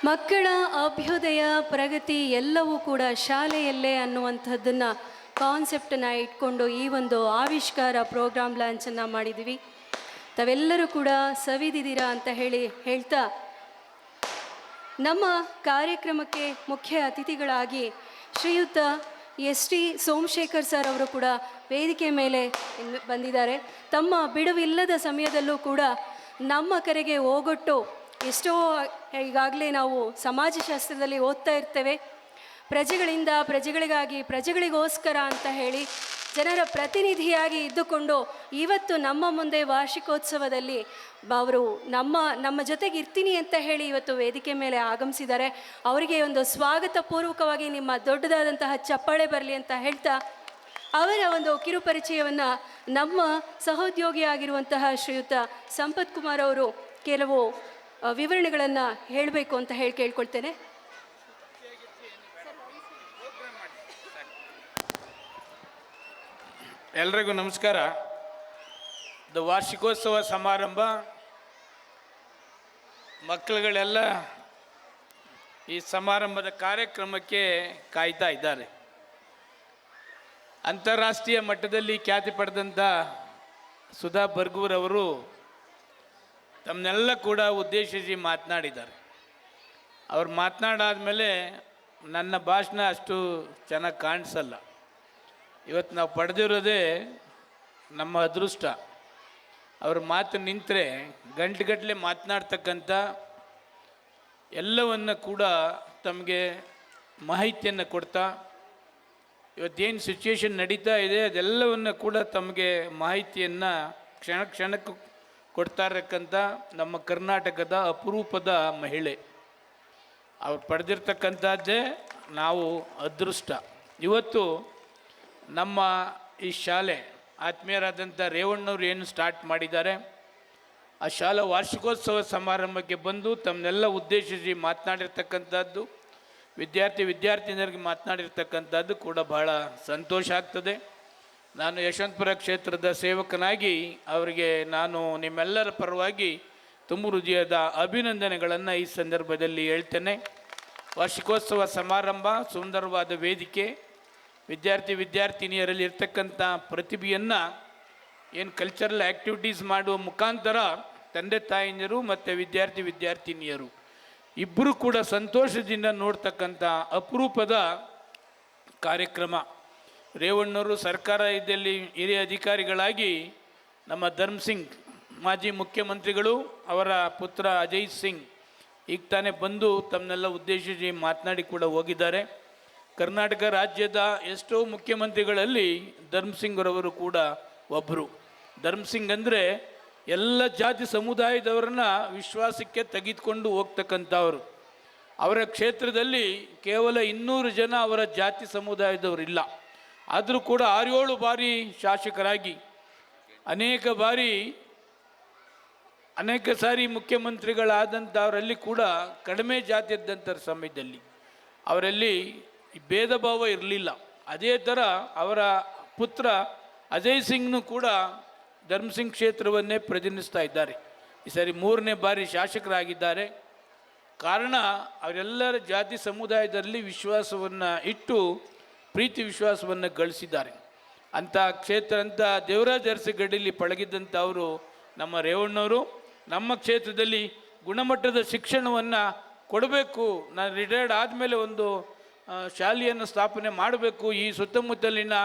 ಮಕ್ಕಳ ಅಭ್ಯುದಯ ಪ್ರಗತಿ ಎಲ್ಲವೂ ಕೂಡ ಶಾಲೆಯಲ್ಲೇ ಅನ್ನುವಂಥದ್ದನ್ನು ಕಾನ್ಸೆಪ್ಟನ್ನು ಇಟ್ಕೊಂಡು ಈ ಒಂದು ಆವಿಷ್ಕಾರ ಪ್ರೋಗ್ರಾಮ್ ಲಾಂಚನ್ನು ಮಾಡಿದ್ದೀವಿ. ತಾವೆಲ್ಲರೂ ಕೂಡ ಸವಿದಿದ್ದೀರಾ ಅಂತ ಹೇಳ್ತಾ ನಮ್ಮ ಕಾರ್ಯಕ್ರಮಕ್ಕೆ ಮುಖ್ಯ ಅತಿಥಿಗಳಾಗಿ ಶ್ರೀಯುತ ಎಸ್.ಟಿ. ಸೋಮಶೇಖರ್ ಸರ್ ಅವರು ಕೂಡ ವೇದಿಕೆ ಮೇಲೆ ಬಂದಿದ್ದಾರೆ. ತಮ್ಮ ಬಿಡುವಿಲ್ಲದ ಸಮಯದಲ್ಲೂ ಕೂಡ ನಮ್ಮ ಕರೆಗೆ ಓಗೊಟ್ಟು ಎಷ್ಟೋ ಈಗಾಗಲೇ ನಾವು ಸಮಾಜಶಾಸ್ತ್ರದಲ್ಲಿ ಓದ್ತಾ ಇರ್ತೇವೆ, ಪ್ರಜೆಗಳಿಂದ ಪ್ರಜೆಗಳಿಗಾಗಿ ಪ್ರಜೆಗಳಿಗೋಸ್ಕರ ಅಂತ ಹೇಳಿ ಜನರ ಪ್ರತಿನಿಧಿಯಾಗಿ ಇದ್ದುಕೊಂಡು ಇವತ್ತು ನಮ್ಮ ಮುಂದೆ ವಾರ್ಷಿಕೋತ್ಸವದಲ್ಲಿ ಅವರು ನಮ್ಮ ಜೊತೆಗೆ ಇರ್ತೀನಿ ಅಂತ ಹೇಳಿ ಇವತ್ತು ವೇದಿಕೆ ಮೇಲೆ ಆಗಮಿಸಿದ್ದಾರೆ. ಅವರಿಗೆ ಒಂದು ಸ್ವಾಗತ ಪೂರ್ವಕವಾಗಿ ನಿಮ್ಮ ದೊಡ್ಡದಾದಂತಹ ಚಪ್ಪಾಳೆ ಬರಲಿ ಅಂತ ಹೇಳ್ತಾ ಅವರ ಒಂದು ಕಿರುಪರಿಚಯವನ್ನು ನಮ್ಮ ಸಹೋದ್ಯೋಗಿಯಾಗಿರುವಂತಹ ಶ್ರೀಯುತ ಸಂಪತ್ ಕುಮಾರ್ ಅವರು ಕೆಲವು ವಿವರಣೆಗಳನ್ನು ಹೇಳಬೇಕು ಅಂತ ಕೇಳ್ಕೊಳ್ತೇನೆ. ಎಲ್ರಿಗೂ ನಮಸ್ಕಾರ. ವಾರ್ಷಿಕೋತ್ಸವ ಸಮಾರಂಭ ಮಕ್ಕಳುಗಳೆಲ್ಲ ಈ ಸಮಾರಂಭದ ಕಾರ್ಯಕ್ರಮಕ್ಕೆ ಕಾಯ್ತಾ ಇದ್ದಾರೆ. ಅಂತಾರಾಷ್ಟ್ರೀಯ ಮಟ್ಟದಲ್ಲಿ ಖ್ಯಾತಿ ಪಡೆದಂಥ ಸುಧಾ ಬರ್ಗೂರವರು ತಮ್ಮನ್ನೆಲ್ಲ ಕೂಡ ಉದ್ದೇಶಿಸಿ ಮಾತನಾಡಿದ್ದಾರೆ. ಅವ್ರು ಮಾತನಾಡಾದ್ಮೇಲೆ ನನ್ನ ಭಾಷಣ ಅಷ್ಟು ಚೆನ್ನಾಗಿ ಕಾಣಿಸಲ್ಲ. ಇವತ್ತು ನಾವು ಪಡೆದಿರೋದೇ ನಮ್ಮ ಅದೃಷ್ಟ. ಅವ್ರ ಮಾತು ನಿಂತರೆ ಗಂಟೆಗಟ್ಟಲೆ ಮಾತನಾಡ್ತಕ್ಕಂಥ ಎಲ್ಲವನ್ನು ಕೂಡ ತಮಗೆ ಮಾಹಿತಿಯನ್ನು ಕೊಡ್ತಾ ಇವತ್ತೇನು ಸಿಚುವೇಶನ್ ನಡೀತಾ ಇದೆ ಅದೆಲ್ಲವನ್ನು ಕೂಡ ತಮಗೆ ಮಾಹಿತಿಯನ್ನು ಕ್ಷಣಕ್ಕೂ ಕೊಡ್ತಾ ಇರತಕ್ಕಂಥ ನಮ್ಮ ಕರ್ನಾಟಕದ ಅಪರೂಪದ ಮಹಿಳೆ. ಅವ್ರು ಪಡೆದಿರ್ತಕ್ಕಂಥದ್ದೇ ನಾವು ಅದೃಷ್ಟ. ಇವತ್ತು ನಮ್ಮ ಈ ಶಾಲೆ ಆತ್ಮೀಯರಾದಂಥ ರೇವಣ್ಣವ್ರು ಏನು ಸ್ಟಾರ್ಟ್ ಮಾಡಿದ್ದಾರೆ, ಆ ಶಾಲಾ ವಾರ್ಷಿಕೋತ್ಸವ ಸಮಾರಂಭಕ್ಕೆ ಬಂದು ತಮ್ಮನ್ನೆಲ್ಲ ಉದ್ದೇಶಿಸಿ ಮಾತನಾಡಿರ್ತಕ್ಕಂಥದ್ದು, ವಿದ್ಯಾರ್ಥಿನಿಯರಿಗೆ ಮಾತನಾಡಿರ್ತಕ್ಕಂಥದ್ದು ಕೂಡ ಬಹಳ ಸಂತೋಷ ಆಗ್ತದೆ. ನಾನು ಯಶವಂತಪುರ ಕ್ಷೇತ್ರದ ಸೇವಕನಾಗಿ ಅವರಿಗೆ ನಾನು ನಿಮ್ಮೆಲ್ಲರ ಪರವಾಗಿ ತುಂಬ ಹೃದಯದ ಅಭಿನಂದನೆಗಳನ್ನು ಈ ಸಂದರ್ಭದಲ್ಲಿ ಹೇಳ್ತೇನೆ. ವಾರ್ಷಿಕೋತ್ಸವ ಸಮಾರಂಭ ಸುಂದರವಾದ ವೇದಿಕೆ, ವಿದ್ಯಾರ್ಥಿನಿಯರಲ್ಲಿ ಇರ್ತಕ್ಕಂಥ ಪ್ರತಿಭೆಯನ್ನು ಏನು ಕಲ್ಚರಲ್ ಆ್ಯಕ್ಟಿವಿಟೀಸ್ ಮಾಡುವ ಮುಖಾಂತರ ತಂದೆ ತಾಯಿಯರು ಮತ್ತು ವಿದ್ಯಾರ್ಥಿನಿಯರು ಇಬ್ಬರು ಕೂಡ ಸಂತೋಷದಿಂದ ನೋಡ್ತಕ್ಕಂಥ ಅಪರೂಪದ ಕಾರ್ಯಕ್ರಮ. ರೇವಣ್ಣವರು ಸರ್ಕಾರ ಇದ್ದಲ್ಲಿ ಹಿರಿಯ ಅಧಿಕಾರಿಗಳಾಗಿ ನಮ್ಮ ಧರ್ಮಸಿಂಗ್ ಮಾಜಿ ಮುಖ್ಯಮಂತ್ರಿಗಳು ಅವರ ಪುತ್ರ ಅಜಯ್ ಸಿಂಗ್ ಈಗ ತಾನೇ ಬಂದು ತಮ್ಮನ್ನೆಲ್ಲ ಉದ್ದೇಶಿಸಿ ಮಾತನಾಡಿ ಕೂಡ ಹೋಗಿದ್ದಾರೆ. ಕರ್ನಾಟಕ ರಾಜ್ಯದ ಎಷ್ಟೋ ಮುಖ್ಯಮಂತ್ರಿಗಳಲ್ಲಿ ಧರ್ಮಸಿಂಗ್ರವರು ಕೂಡ ಒಬ್ಬರು. ಧರ್ಮಸಿಂಗ್ ಅಂದರೆ ಎಲ್ಲ ಜಾತಿ ಸಮುದಾಯದವರನ್ನ ವಿಶ್ವಾಸಕ್ಕೆ ತೆಗೆದುಕೊಂಡು ಹೋಗ್ತಕ್ಕಂಥವ್ರು. ಅವರ ಕ್ಷೇತ್ರದಲ್ಲಿ ಕೇವಲ 200 ಜನ ಅವರ ಜಾತಿ ಸಮುದಾಯದವರಿಲ್ಲ. ಆದರೂ ಕೂಡ 6-7 ಬಾರಿ ಶಾಸಕರಾಗಿ ಅನೇಕ ಸಾರಿ ಮುಖ್ಯಮಂತ್ರಿಗಳಾದಂಥವರಲ್ಲಿ ಕೂಡ ಕಡಿಮೆ ಜಾತಿ ಇದ್ದಂಥ ಸಮಯದಲ್ಲಿ ಅವರಲ್ಲಿ ಭೇದ ಭಾವ ಇರಲಿಲ್ಲ. ಅದೇ ಥರ ಅವರ ಪುತ್ರ ಅಜಯ್ ಸಿಂಗ್ನು ಕೂಡ ಧರ್ಮಸಿಂಗ್ ಕ್ಷೇತ್ರವನ್ನೇ ಪ್ರತಿನಿಧಿಸ್ತಾ ಇದ್ದಾರೆ. ಈ ಸಾರಿ 3ನೇ ಬಾರಿ ಶಾಸಕರಾಗಿದ್ದಾರೆ. ಕಾರಣ ಅವರೆಲ್ಲರ ಜಾತಿ ಸಮುದಾಯದಲ್ಲಿ ವಿಶ್ವಾಸವನ್ನು ಇಟ್ಟು ಪ್ರೀತಿ ವಿಶ್ವಾಸವನ್ನು ಗಳಿಸಿದ್ದಾರೆ. ಅಂಥ ಕ್ಷೇತ್ರ ಅಂತ ದೇವರಾಜ ಅರಸಗಡ್ಡಿಲಿ ಪಳಗಿದ್ದಂಥವರು ನಮ್ಮ ರೇವಣ್ಣವರು. ನಮ್ಮ ಕ್ಷೇತ್ರದಲ್ಲಿ ಗುಣಮಟ್ಟದ ಶಿಕ್ಷಣವನ್ನು ಕೊಡಬೇಕು, ನಾನು ರಿಟೈರ್ಡ್ ಆದಮೇಲೆ ಒಂದು ಶಾಲೆಯನ್ನು ಸ್ಥಾಪನೆ ಮಾಡಬೇಕು, ಈ ಸುತ್ತಮುತ್ತಲಿನ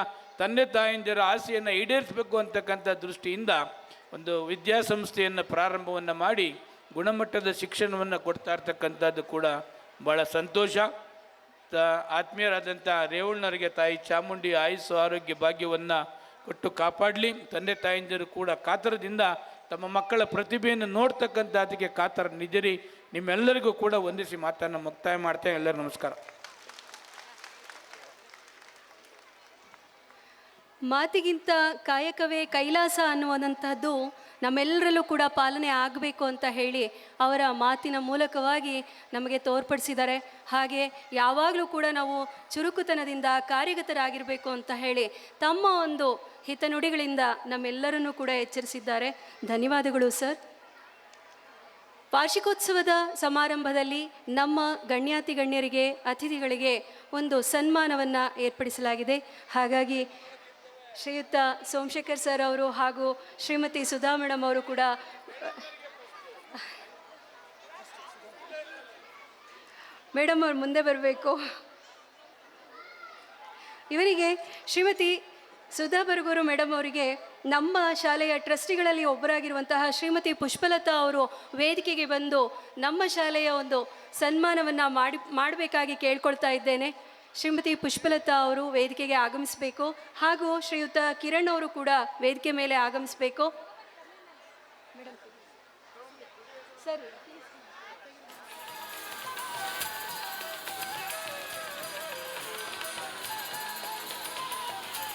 ತಂದೆ ತಾಯಂದಿರ ಆಸೆಯನ್ನು ಈಡೇರಿಸಬೇಕು ಅಂತಕ್ಕಂಥ ದೃಷ್ಟಿಯಿಂದ ಒಂದು ವಿದ್ಯಾಸಂಸ್ಥೆಯನ್ನು ಪ್ರಾರಂಭವನ್ನು ಮಾಡಿ ಗುಣಮಟ್ಟದ ಶಿಕ್ಷಣವನ್ನು ಕೊಡ್ತಾ ಇರ್ತಕ್ಕಂಥದ್ದು ಕೂಡ ಭಾಳ ಸಂತೋಷ. ಆತ್ಮೀಯರಾದಂಥ ರೇವಣ್ಣವರಿಗೆ ತಾಯಿ ಚಾಮುಂಡಿ ಆಯುಸ್ಸು ಆರೋಗ್ಯ ಭಾಗ್ಯವನ್ನು ಕೊಟ್ಟು ಕಾಪಾಡಲಿ. ತಂದೆ ತಾಯಂದಿರು ಕೂಡ ಕಾತರದಿಂದ ತಮ್ಮ ಮಕ್ಕಳ ಪ್ರತಿಭೆಯನ್ನು ನೋಡ್ತಕ್ಕಂಥದ್ದಕ್ಕೆ ಕಾತರನಿದ್ದೀರಿ. ನಿಮ್ಮೆಲ್ಲರಿಗೂ ಕೂಡ ವಂದಿಸಿ ಮಾತನ್ನು ಮುಕ್ತಾಯ ಮಾಡ್ತೇನೆ. ಎಲ್ಲರೂ ನಮಸ್ಕಾರ. ಮಾತಿಗಿಂತ ಕಾಯಕವೇ ಕೈಲಾಸ ಅನ್ನುವಂಥದ್ದು ನಮ್ಮೆಲ್ಲರಲ್ಲೂ ಕೂಡ ಪಾಲನೆ ಆಗಬೇಕು ಅಂತ ಹೇಳಿ ಅವರ ಮಾತಿನ ಮೂಲಕವಾಗಿ ನಮಗೆ ತೋರ್ಪಡಿಸಿದ್ದಾರೆ. ಹಾಗೆ ಯಾವಾಗಲೂ ಕೂಡ ನಾವು ಚುರುಕುತನದಿಂದ ಕಾರ್ಯಗತರಾಗಿರಬೇಕು ಅಂತ ಹೇಳಿ ತಮ್ಮ ಒಂದು ಹಿತನುಡಿಗಳಿಂದ ನಮ್ಮೆಲ್ಲರನ್ನೂ ಕೂಡ ಎಚ್ಚರಿಸಿದ್ದಾರೆ. ಧನ್ಯವಾದಗಳು ಸರ್. ವಾರ್ಷಿಕೋತ್ಸವದ ಸಮಾರಂಭದಲ್ಲಿ ನಮ್ಮ ಗಣ್ಯಾತಿ ಗಣ್ಯರಿಗೆ ಅತಿಥಿಗಳಿಗೆ ಒಂದು ಸನ್ಮಾನವನ್ನು ಏರ್ಪಡಿಸಲಾಗಿದೆ. ಹಾಗಾಗಿ ಶ್ರೀಯುತ ಸೋಮಶೇಖರ್ ಸರ್ ಅವರು ಹಾಗೂ ಶ್ರೀಮತಿ ಸುಧಾ ಮೇಡಮ್ ಅವರು ಕೂಡ ಮೇಡಮ್ ಅವ್ರು ಮುಂದೆ ಬರಬೇಕು. ಇವರಿಗೆ ಶ್ರೀಮತಿ ಸುಧಾ ಬರಗೂರು ಮೇಡಮ್ ಅವರಿಗೆ ನಮ್ಮ ಶಾಲೆಯ ಟ್ರಸ್ಟಿಗಳಲ್ಲಿ ಒಬ್ಬರಾಗಿರುವಂತಹ ಶ್ರೀಮತಿ ಪುಷ್ಪಲತಾ ಅವರು ವೇದಿಕೆಗೆ ಬಂದು ನಮ್ಮ ಶಾಲೆಯ ಒಂದು ಸನ್ಮಾನವನ್ನು ಮಾಡಬೇಕಾಗಿ ಕೇಳ್ಕೊಳ್ತಾ ಇದ್ದೇನೆ. ಶ್ರೀಮತಿ ಪುಷ್ಪಲತಾ ಅವರು ವೇದಿಕೆಗೆ ಆಗಮಿಸಬೇಕು ಹಾಗೂ ಶ್ರೀಯುತ ಕಿರಣ್ ಅವರು ಕೂಡ ವೇದಿಕೆ ಮೇಲೆ ಆಗಮಿಸಬೇಕು. ಸರಿ.